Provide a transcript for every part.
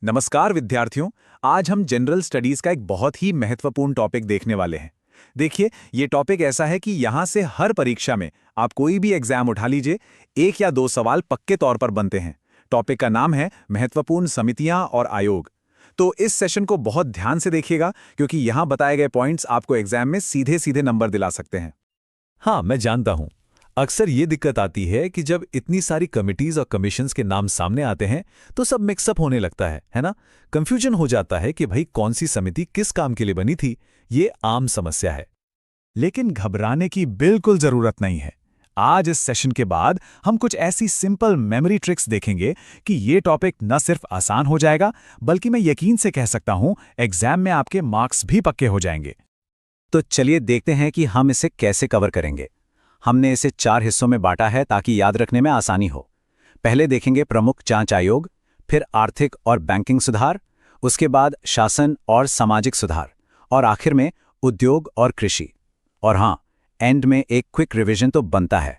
नमस्कार विद्यार्थियों। आज हम जनरल स्टडीज का एक बहुत ही महत्वपूर्ण टॉपिक देखने वाले हैं। देखिए, ये टॉपिक ऐसा है कि यहाँ से हर परीक्षा में आप कोई भी एग्जाम उठा लीजिए, एक या दो सवाल पक्के तौर पर बनते हैं। टॉपिक का नाम है महत्वपूर्ण समितियां और आयोग। तो इस सेशन को बहुत ध्यान से देखिएगा, क्योंकि यहाँ बताए गए पॉइंट्स आपको एग्जाम में सीधे सीधे नंबर दिला सकते हैं। हाँ, मैं जानता हूं। अक्सर ये दिक्कत आती है कि जब इतनी सारी कमिटीज और कमीशंस के नाम सामने आते हैं तो सब मिक्सअप होने लगता है ना। कंफ्यूजन हो जाता है कि भाई कौन सी समिति किस काम के लिए बनी थी। ये आम समस्या है। लेकिन घबराने की बिल्कुल जरूरत नहीं है। आज इस सेशन के बाद हम कुछ ऐसी सिंपल मेमोरी ट्रिक्स देखेंगे कि ये टॉपिक न सिर्फ आसान हो जाएगा, बल्कि मैं यकीन से कह सकता हूं एग्जाम में आपके मार्क्स भी पक्के हो जाएंगे। तो चलिए देखते हैं कि हम इसे कैसे कवर करेंगे। हमने इसे 4 हिस्सों में बांटा है ताकि याद रखने में आसानी हो। पहले देखेंगे प्रमुख जांच आयोग, फिर आर्थिक और बैंकिंग सुधार, उसके बाद शासन और सामाजिक सुधार, और आखिर में उद्योग और कृषि। और हाँ, एंड में एक क्विक रिवीजन तो बनता है।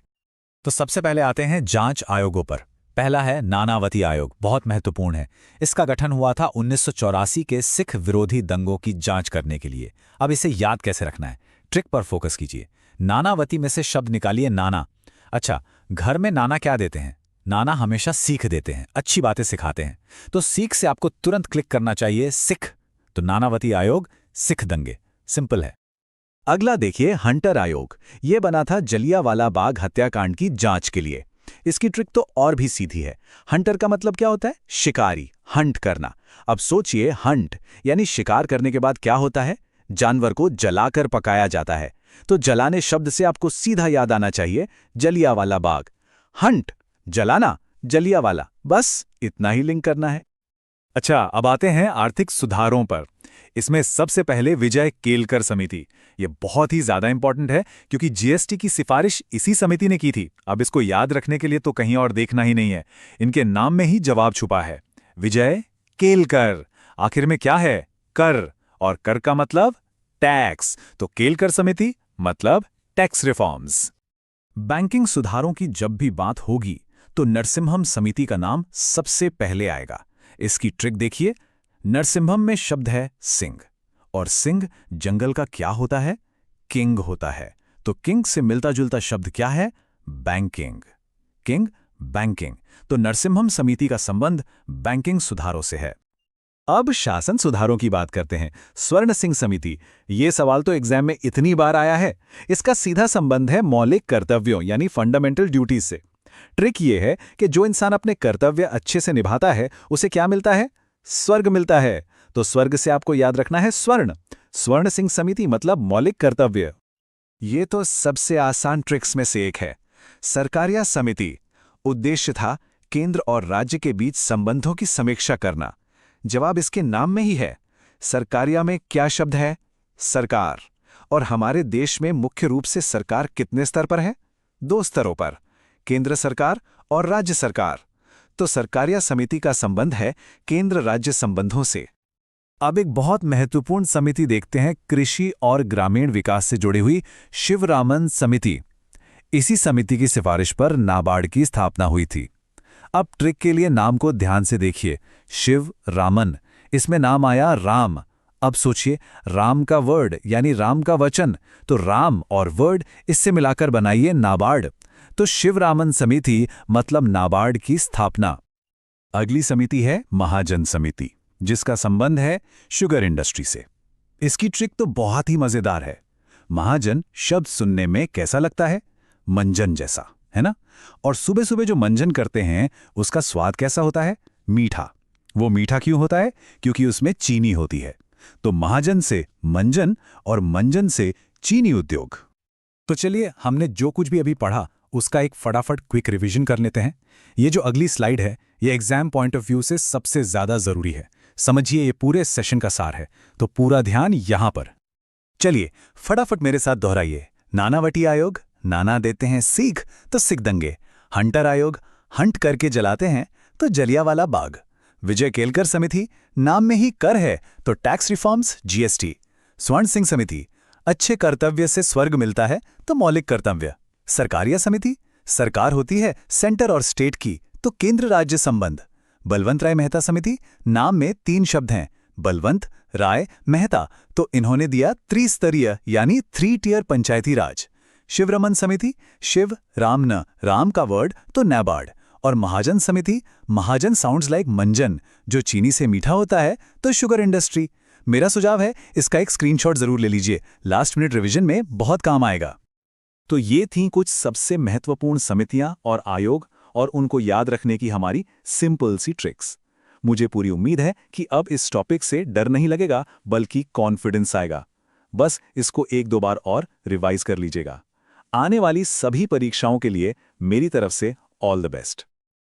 तो सबसे पहले आते हैं जांच आयोगों पर। पहला है नानावती आयोग, बहुत महत्वपूर्ण है। इसका गठन हुआ था 1984 के सिख विरोधी दंगों की जांच करने के लिए। अब इसे याद कैसे रखना है, ट्रिक पर फोकस कीजिए। नानावती में से शब्द निकालिए नाना। अच्छा, घर में नाना क्या देते हैं? नाना हमेशा सीख देते हैं, अच्छी बातें सिखाते हैं। तो सीख से आपको तुरंत क्लिक करना चाहिए सिख। तो नानावती आयोग, सिख दंगे, सिंपल है। अगला देखिए हंटर आयोग। ये बना था जलियांवाला बाग हत्याकांड की जांच के लिए। इसकी ट्रिक तो और भी सीधी है। हंटर का मतलब क्या होता है? शिकारी, हंट करना। अब सोचिए, हंट यानी शिकार करने के बाद क्या होता है? जानवर को जलाकर पकाया जाता है। तो जलाने शब्द से आपको सीधा याद आना चाहिए जलियांवाला बाग। हंट, जलाना, जलियांवाला, बस इतना ही लिंक करना है। अच्छा, अब आते हैं आर्थिक सुधारों पर। इसमें सबसे पहले विजय केलकर समिति। ये बहुत ही ज्यादा इंपॉर्टेंट है, क्योंकि जीएसटी की सिफारिश इसी समिति ने की थी। अब इसको याद रखने के लिए तो कहीं और देखना ही नहीं है, इनके नाम में ही जवाब छुपा है। विजय केलकर, आखिर में क्या है? कर, और कर का मतलब टैक्स। तो केलकर समिति मतलब टैक्स रिफॉर्म्स। बैंकिंग सुधारों की जब भी बात होगी तो नरसिम्हम समिति का नाम सबसे पहले आएगा। इसकी ट्रिक देखिए, नरसिम्हम में शब्द है सिंह, और सिंह जंगल का क्या होता है? किंग होता है। तो किंग से मिलता जुलता शब्द क्या है? बैंकिंग। King, banking. तो नरसिम्हम समिति का संबंध बैंकिंग सुधारों से है। अब शासन सुधारों की बात करते हैं। स्वर्ण सिंह समिति। ये सवाल तो एग्जाम में इतनी बार आया है। इसका सीधा संबंध है मौलिक कर्तव्यों यानी फंडामेंटल ड्यूटीज से। ट्रिक ये है कि जो इंसान अपने कर्तव्य अच्छे से निभाता है उसे क्या मिलता है? स्वर्ग मिलता है। तो स्वर्ग से आपको याद रखना है स्वर्ण। स्वर्ण सिंह समिति मतलब मौलिक कर्तव्य। ये तो सबसे आसान ट्रिक्स में से एक है। सरकारिया समिति। उद्देश्य था केंद्र और राज्य के बीच संबंधों की समीक्षा करना। जवाब इसके नाम में ही है। सरकारिया में क्या शब्द है? सरकार। और हमारे देश में मुख्य रूप से सरकार कितने स्तर पर है? 2 स्तरों पर, केंद्र सरकार और राज्य सरकार। तो सरकारिया समिति का संबंध है केंद्र राज्य संबंधों से। अब एक बहुत महत्वपूर्ण समिति देखते हैं, कृषि और ग्रामीण विकास से जुड़ी हुई शिवरामन समिति। इसी समिति की सिफारिश पर नाबार्ड की स्थापना हुई थी। अब ट्रिक के लिए नाम को ध्यान से देखिए, शिव रामन। इसमें नाम आया राम। अब सोचिए, राम का वर्ड यानी राम का वचन, तो राम और वर्ड इससे मिलाकर बनाइए नाबार्ड। तो शिवरामन समिति मतलब नाबार्ड की स्थापना। अगली समिति है महाजन समिति, जिसका संबंध है शुगर इंडस्ट्री से। इसकी ट्रिक तो बहुत ही मजेदार है। महाजन शब्द सुनने में कैसा लगता है? मंजन जैसा, है ना? और सुबह सुबह जो मंजन करते हैं उसका स्वाद कैसा होता है? मीठा। वो मीठा क्यों होता है? क्योंकि उसमें चीनी होती है। तो महाजन से मंजन और मंजन से चीनी उद्योग। तो चलिए, हमने जो कुछ भी अभी पढ़ा उसका एक फटाफट क्विक रिवीजन कर लेते हैं। ये जो अगली स्लाइड है, ये एग्जाम पॉइंट ऑफ व्यू से सबसे ज्यादा जरूरी है। समझिए, ये पूरे सेशन का सार है, तो पूरा ध्यान यहां पर। चलिए फटाफट मेरे साथ दोहराइए। नानावटी आयोग, नाना देते हैं सीख तो सिख दंगे। हंटर आयोग, हंट करके जलाते हैं तो जलियांवाला बाग। विजय केलकर समिति, नाम में ही कर है तो टैक्स रिफॉर्म्स, जीएसटी। स्वर्ण सिंह समिति, अच्छे कर्तव्य से स्वर्ग मिलता है तो मौलिक कर्तव्य। सरकारिया समिति, सरकार होती है सेंटर और स्टेट की, तो केंद्र राज्य संबंध। बलवंत राय मेहता समिति, नाम में 3 शब्द हैं, बलवंत, राय, मेहता, तो इन्होंने दिया त्रिस्तरीय यानी 3 टियर पंचायती राज। शिवरमन समिति, शिव, राम न, राम का वर्ड तो नाबार्ड। और महाजन समिति, महाजन साउंड्स लाइक मंजन, जो चीनी से मीठा होता है तो शुगर इंडस्ट्री। मेरा सुझाव है इसका एक स्क्रीनशॉट जरूर ले लीजिए, लास्ट मिनट रिवीजन में बहुत काम आएगा। तो ये थीं कुछ सबसे महत्वपूर्ण समितियां और आयोग, और उनको याद रखने की हमारी सिंपल सी ट्रिक्स। मुझे पूरी उम्मीद है कि अब इस टॉपिक से डर नहीं लगेगा बल्कि कॉन्फिडेंस आएगा। बस इसको 1-2 बार और रिवाइज कर लीजिएगा। आने वाली सभी परीक्षाओं के लिए मेरी तरफ से ऑल द बेस्ट।